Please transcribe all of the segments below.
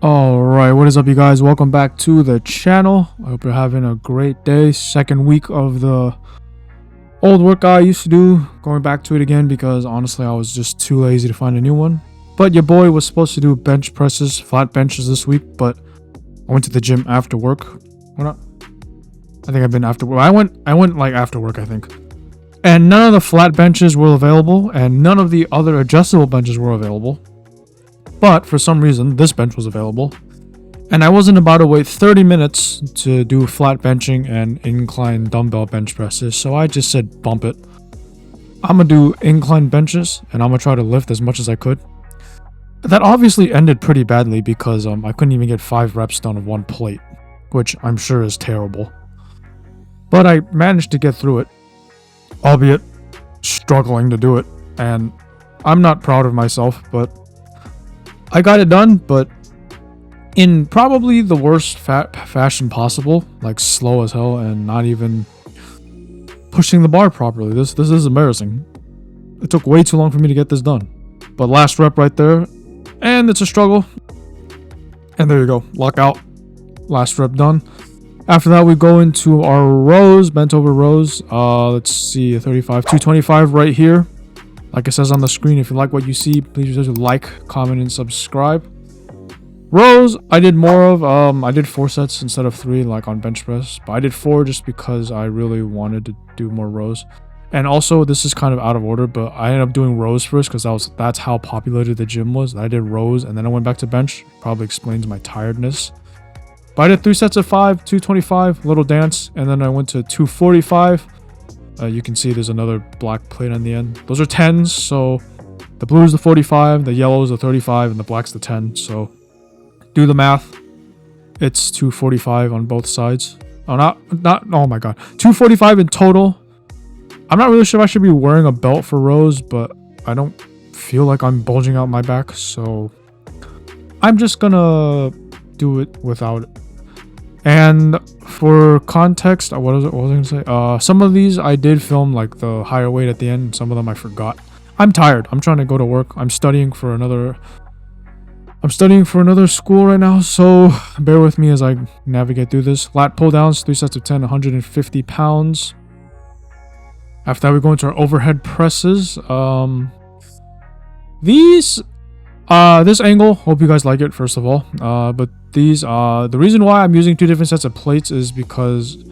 Alright, what is up you guys? Welcome back to the channel. I hope you're having a great day. Second week of the old workout I used to do. Going back to it again because honestly I was just too lazy to find a new one. But your boy was supposed to do bench presses, flat benches this week, but I went to the gym after work. What not? I think I've been after work. I went like after work, I think. And none of the flat benches were available, and none of the other adjustable benches were available. But for some reason, this bench was available. And I wasn't about to wait 30 minutes to do flat benching and incline dumbbell bench presses, so I just said bump it. I'm gonna do incline benches, and I'm gonna try to lift as much as I could. That obviously ended pretty badly because I couldn't even get 5 reps done of one plate, which I'm sure is terrible. But I managed to get through it, albeit struggling to do it, and I'm not proud of myself, but I got it done, but in probably the worst fashion possible, like slow as hell and not even pushing the bar properly. This is embarrassing. It took way too long for me to get this done. But last rep right there, and it's a struggle. And there you go, lockout. Last rep done. After that, we go into our rows, bent over rows. Let's see, 35, 225 right here. Like it says on the screen, if you like what you see, please just like, comment, and subscribe. Rows, I did more of. I did 4 sets instead of 3, like on bench press. But I did 4 just because I really wanted to do more rows. And also, this is kind of out of order, but I ended up doing rows first because that's how populated the gym was. I did rows, and then I went back to bench. Probably explains my tiredness. But I did 3 sets of 5, 225, little dance, and then I went to 245. You can see there's another black plate on the end. Those are 10s, so the blue is the 45, the yellow is the 35, and the black's the 10. So do the math. It's 245 on both sides. Oh, oh my god. 245 in total. I'm not really sure if I should be wearing a belt for rows, but I don't feel like I'm bulging out my back, so I'm just gonna do it without it. And for context, what was I gonna say? Some of these I did film like the higher weight at the end. Some of them I forgot. I'm tired. I'm trying to go to work. I'm studying for another school right now, so bear with me as I navigate through this. Lat pull downs, 3 sets of 10, 150 pounds. After that, we go into our overhead presses. This angle, hope you guys like it, first of all. But these, the reason why I'm using 2 different sets of plates is because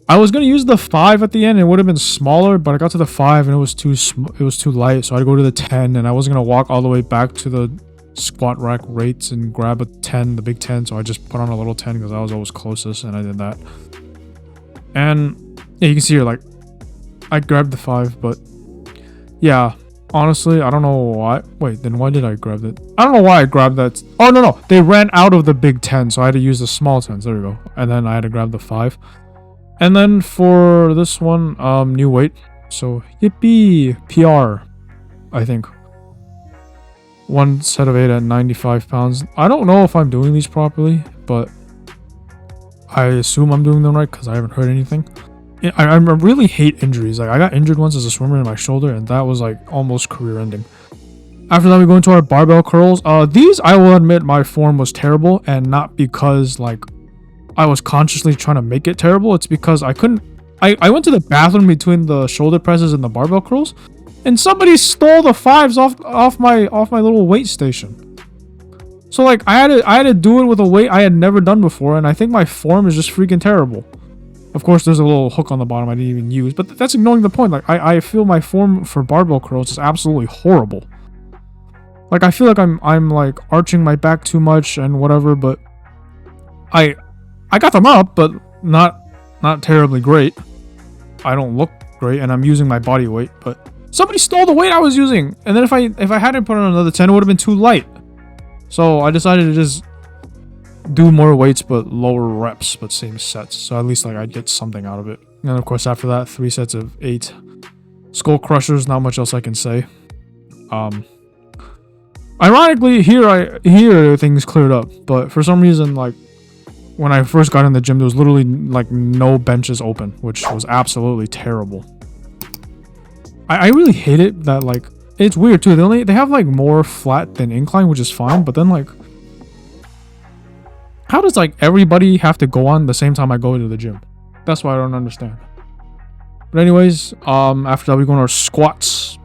I was gonna use the 5 at the end. It would have been smaller, but I got to the 5 and it was too light, so I had to go to the 10, and I wasn't gonna walk all the way back to the squat rack rates and grab a 10, the big 10. So I just put on a little 10 because I was always closest, and I did that. And yeah, you can see here, like I grabbed the 5, but yeah. Honestly, I don't know why. Wait, then why did I grab that? I don't know why I grabbed that. Oh, no. They ran out of the big 10, so I had to use the small 10s. There we go. And then I had to grab the 5. And then for this one, new weight. So, yippee. PR, I think. 1 set of 8 at 95 pounds. I don't know if I'm doing these properly, but I assume I'm doing them right because I haven't heard anything. I really hate injuries. Like, I got injured once as a swimmer in my shoulder, and that was like almost career ending. After that, we go into our barbell curls. These, I will admit, my form was terrible, and not because like I was consciously trying to make it terrible. It's because I couldn't. I went to the bathroom between the shoulder presses and the barbell curls, and somebody stole the 5s off my little weight station. So like I had to do it with a weight I had never done before, and I think my form is just freaking terrible. Of course, there's a little hook on the bottom I didn't even use, but that's ignoring the point. Like, I feel my form for barbell curls is absolutely horrible. Like, I feel like I'm like arching my back too much and whatever, but I got them up, but not terribly great. I don't look great, and I'm using my body weight, but somebody stole the weight I was using. And then if I hadn't put on another 10, it would have been too light. So I decided to just do more weights but lower reps but same sets, so at least like I'd get something out of it. And of course after that, 3 sets of 8 skull crushers. Not much else I can say. Ironically, here things cleared up, but for some reason, like when I first got in the gym, there was literally like no benches open, which was absolutely terrible. I really hate it that like it's weird too. They have like more flat than incline, which is fine, but then like How does like everybody have to go on the same time I go to the gym? That's what I don't understand. But anyways, after that we go on our squats.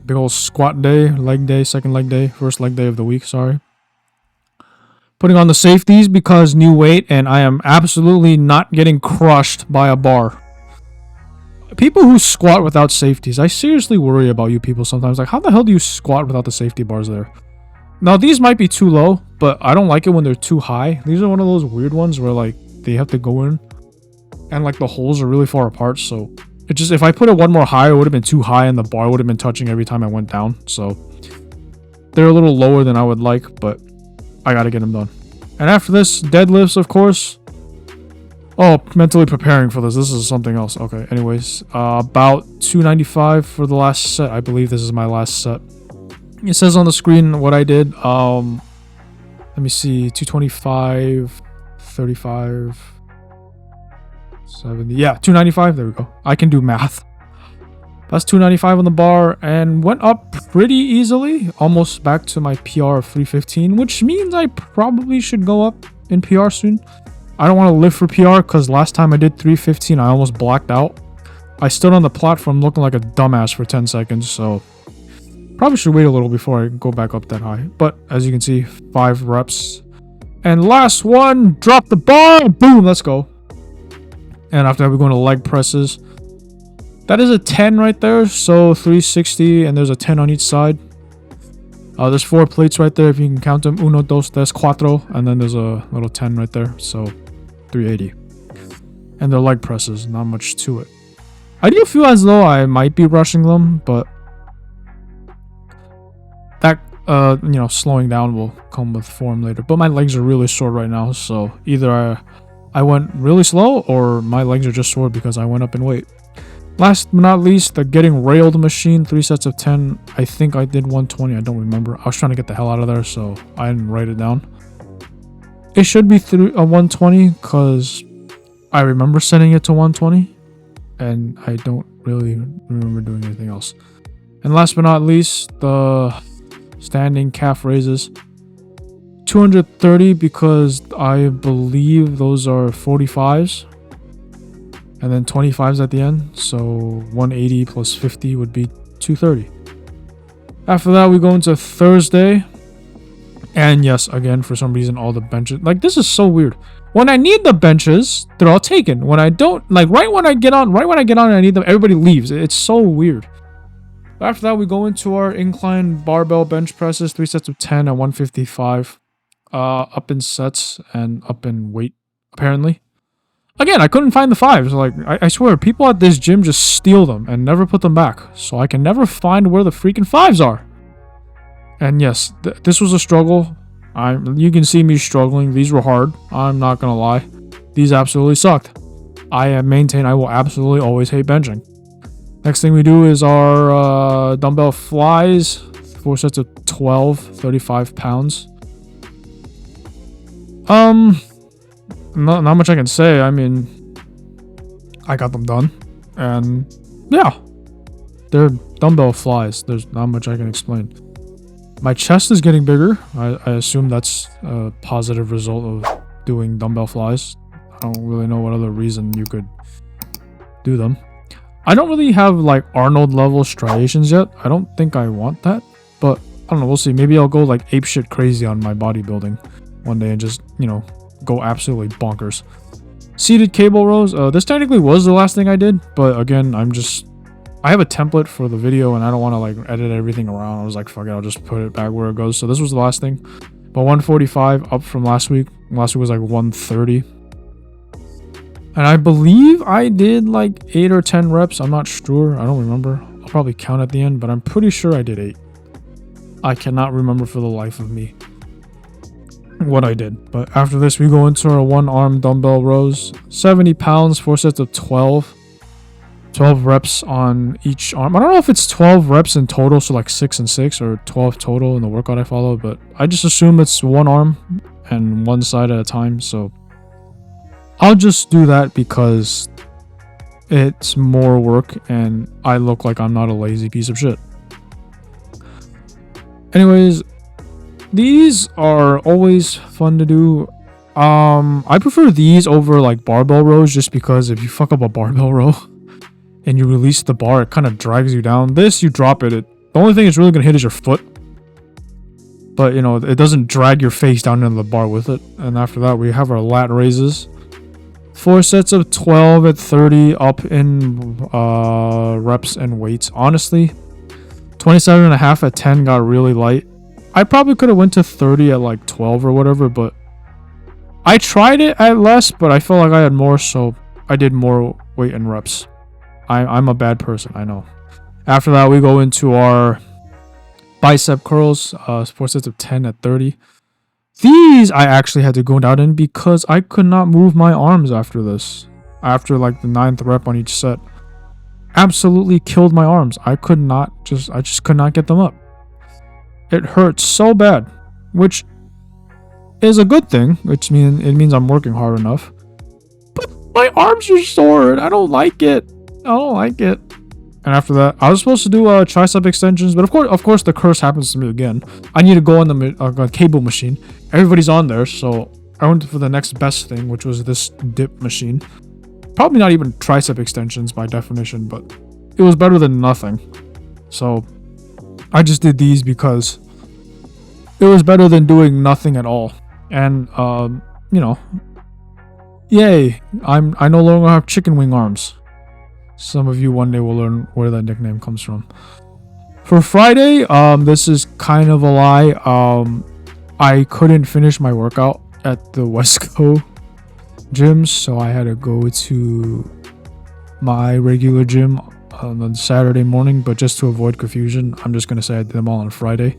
Big old squat day, leg day, second leg day, first leg day of the week, sorry. Putting on the safeties because new weight, and I am absolutely not getting crushed by a bar. People who squat without safeties, I seriously worry about you people sometimes. Like, how the hell do you squat without the safety bars there? Now, these might be too low, but I don't like it when they're too high. These are one of those weird ones where, like, they have to go in. And, like, the holes are really far apart, so... It just, if I put it one more higher, it would have been too high, and the bar would have been touching every time I went down. So, they're a little lower than I would like, but I gotta get them done. And after this, deadlifts, of course. Oh, mentally preparing for this. This is something else. Okay, anyways. About 295 for the last set. I believe this is my last set. It says on the screen what I did. Let me see. 225, 35, 70. Yeah, 295. There we go. I can do math. That's 295 on the bar and went up pretty easily. Almost back to my PR of 315, which means I probably should go up in PR soon. I don't want to live for PR because last time I did 315, I almost blacked out. I stood on the platform looking like a dumbass for 10 seconds, so probably should wait a little before I go back up that high. But as you can see, 5 reps. And last one, drop the bar, boom, let's go. And after that, we're going to leg presses. That is a 10 right there, so 360, and there's a 10 on each side. There's 4 plates right there if you can count them. 1, 2, 3, 4, and then there's a little 10 right there, so 380. And they're leg presses, not much to it. I do feel as though I might be rushing them, but that, slowing down will come with form later. But my legs are really sore right now, so either I went really slow or my legs are just sore because I went up in weight. Last but not least, the getting railed machine, 3 sets of 10. I think I did 120. I don't remember. I was trying to get the hell out of there, so I didn't write it down. It should be 120 because I remember setting it to 120, and I don't really remember doing anything else. And last but not least, the standing calf raises. 230 because I believe those are 45s. And then 25s at the end. So 180 plus 50 would be 230. After that, we go into Thursday. And yes, again, for some reason, all the benches. Like, this is so weird. When I need the benches, they're all taken. When I don't, like, right when I get on and I need them, everybody leaves. It's so weird. After that, we go into our incline barbell bench presses. 3 sets of 10 at 155. Up in sets and up in weight, apparently. Again, I couldn't find the 5s. Like, I swear, people at this gym just steal them and never put them back. So I can never find where the freaking 5s are. And yes, this was a struggle. You can see me struggling. These were hard. I'm not gonna lie. These absolutely sucked. I maintain I will absolutely always hate benching. Next thing we do is our dumbbell flies. 4 sets of 12, 35 pounds. Not much I can say. I mean, I got them done. And yeah, they're dumbbell flies. There's not much I can explain. My chest is getting bigger. I assume that's a positive result of doing dumbbell flies. I don't really know what other reason you could do them. I don't really have like Arnold level striations yet. I don't think I want that, but I don't know. We'll see. Maybe I'll go like apeshit crazy on my bodybuilding one day and just, go absolutely bonkers. Seated cable rows. This technically was the last thing I did, but again, I have a template for the video and I don't want to like edit everything around. I was like, fuck it, I'll just put it back where it goes. So this was the last thing. But 145 up from last week. Last week was like 130. And I believe I did like 8 or 10 reps. I'm not sure. I don't remember. I'll probably count at the end, but I'm pretty sure I did 8. I cannot remember for the life of me what I did. But after this, we go into our 1-arm dumbbell rows. 70 pounds, 4 sets of 12. 12 reps on each arm. I don't know if it's 12 reps in total, so like 6 and 6, or 12 total in the workout I follow, but I just assume it's 1 arm and 1 side at a time, so I'll just do that because it's more work and I look like I'm not a lazy piece of shit. Anyways, These are always fun to do. I prefer these over like barbell rows just because if you fuck up a barbell row and you release the bar, it kind of drags you down. This, you drop it. The only thing it's really going to hit is your foot. But, you know, it doesn't drag your face down into the bar with it. And after that, we have our lat raises. 4 sets of 12 at 30 up in reps and weights. Honestly, 27.5 at 10 got really light. I probably could have went to 30 at like 12 or whatever, but I tried it at less, but I felt like I had more, so I did more weight and reps. I'm a bad person, I know. After that, we go into our bicep curls, 4 sets of 10 at 30. These I actually had to go down in because I could not move my arms after this. After like the 9th rep on each set. Absolutely killed my arms. I just could not get them up. It hurts so bad, which is a good thing, which means I'm working hard enough. But my arms are sore and I don't like it. And after that, I was supposed to do tricep extensions, but of course, the curse happens to me again. I need to go on the cable machine. Everybody's on there, so I went for the next best thing, which was this dip machine. Probably not even tricep extensions by definition, but it was better than nothing. So I just did these because it was better than doing nothing at all. And you know, yay! I no longer have chicken wing arms. Some of you one day will learn where that nickname comes from. For Friday, this is kind of a lie. I couldn't finish my workout at the Westco gyms, so I had to go to my regular gym on Saturday morning. But just to avoid confusion, I'm just gonna say I did them all on Friday.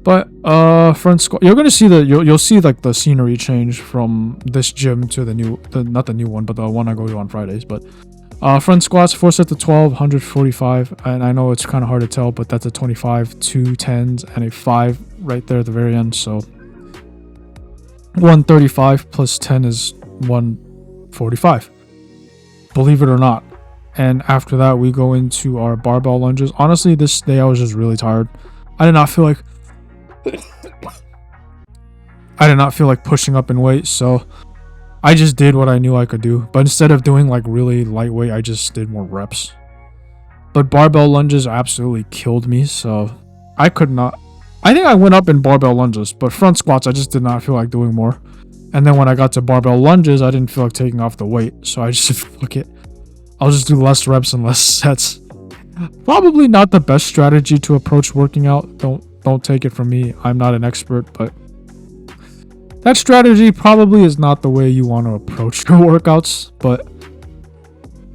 But front squat, you're gonna see you'll see like the scenery change from this gym to not the new one, but the one I go to on Fridays. But front squats, 4 sets of 12, 145, and I know it's kind of hard to tell, but that's a 25, 2 10s, and a 5 right there at the very end. So 135 plus 10 is 145. Believe it or not. And after that, we go into our barbell lunges. Honestly, this day I was just really tired. I did not feel like pushing up in weight, so I just did what I knew I could do. But instead of doing like really lightweight, I just did more reps. But barbell lunges absolutely killed me, so I could not. I think I went up in barbell lunges, but front squats I just did not feel like doing more. And then when I got to barbell lunges, I didn't feel like taking off the weight, so I just fuck it. I'll just do less reps and less sets. Probably not the best strategy to approach working out. Don't take it from me. I'm not an expert, but that strategy probably is not the way you want to approach your workouts. But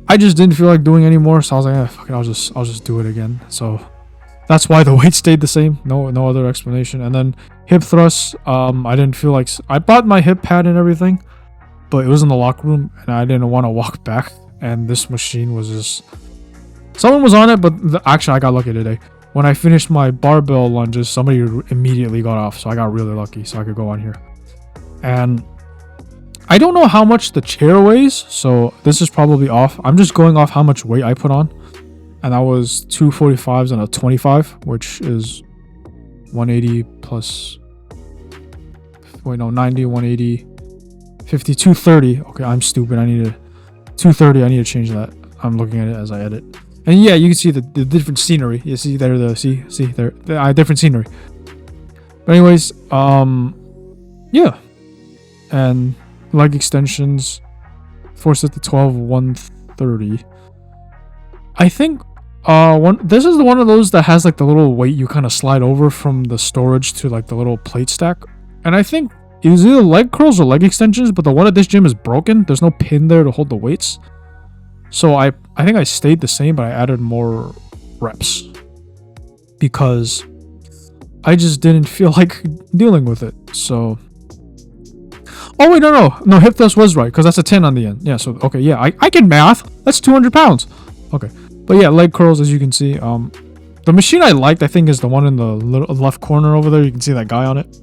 I just didn't feel like doing anymore, so I was like, fuck it, I'll just do it again. So that's why the weight stayed the same. No other explanation. And then hip thrusts. I didn't feel like I bought my hip pad and everything, but it was in the locker room, and I didn't want to walk back. And this machine was just someone was on it, but actually I got lucky today. When I finished my barbell lunges, somebody immediately got off, so I got really lucky, so I could go on here. And I don't know how much the chair weighs, so this is probably off. I'm just going off how much weight I put on, and that was 2 45s and a 25, which is 180 plus 90, 180, 50, 230. Okay, I'm stupid. I need to 230. I need to change that. I'm looking at it as I edit. And yeah, you can see the different scenery. You see there, different scenery. But anyways, yeah. And leg extensions, 4 sets to 12, 130. I think this is one of those that has like the little weight you kind of slide over from the storage to like the little plate stack. And I think it was either leg curls or leg extensions, but the one at this gym is broken. There's no pin there to hold the weights. So I think I stayed the same, but I added more reps because I just didn't feel like dealing with it. So, oh wait, no, hip thrust was right because that's a 10 on the end. Yeah, so okay, yeah, I can math. That's 200 pounds. Okay, but yeah, leg curls, as you can see. The machine I liked, I think, is the one in the left corner over there. You can see that guy on it.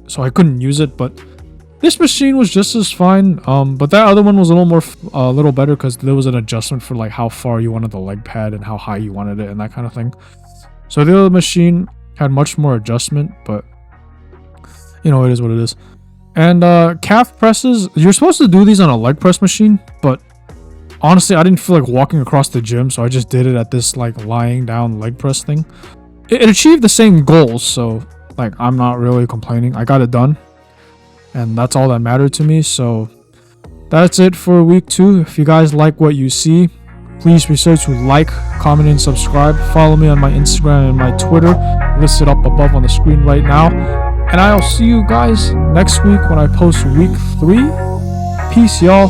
So I couldn't use it, but this machine was just as fine. But that other one was a little better because there was an adjustment for like how far you wanted the leg pad and how high you wanted it and that kind of thing. So the other machine, had much more adjustment, but you know, it is what it is. And calf presses, you're supposed to do these on a leg press machine, but honestly, I didn't feel like walking across the gym, so I just did it at this like lying down leg press thing. It achieved the same goals, so like I'm not really complaining. I got it done, and that's all that mattered to me. So that's it for week 2. If you guys like what you see, please be sure to like, comment, and subscribe. Follow me on my Instagram and my Twitter, listed up above on the screen right now. And I'll see you guys next week when I post week 3. Peace, y'all.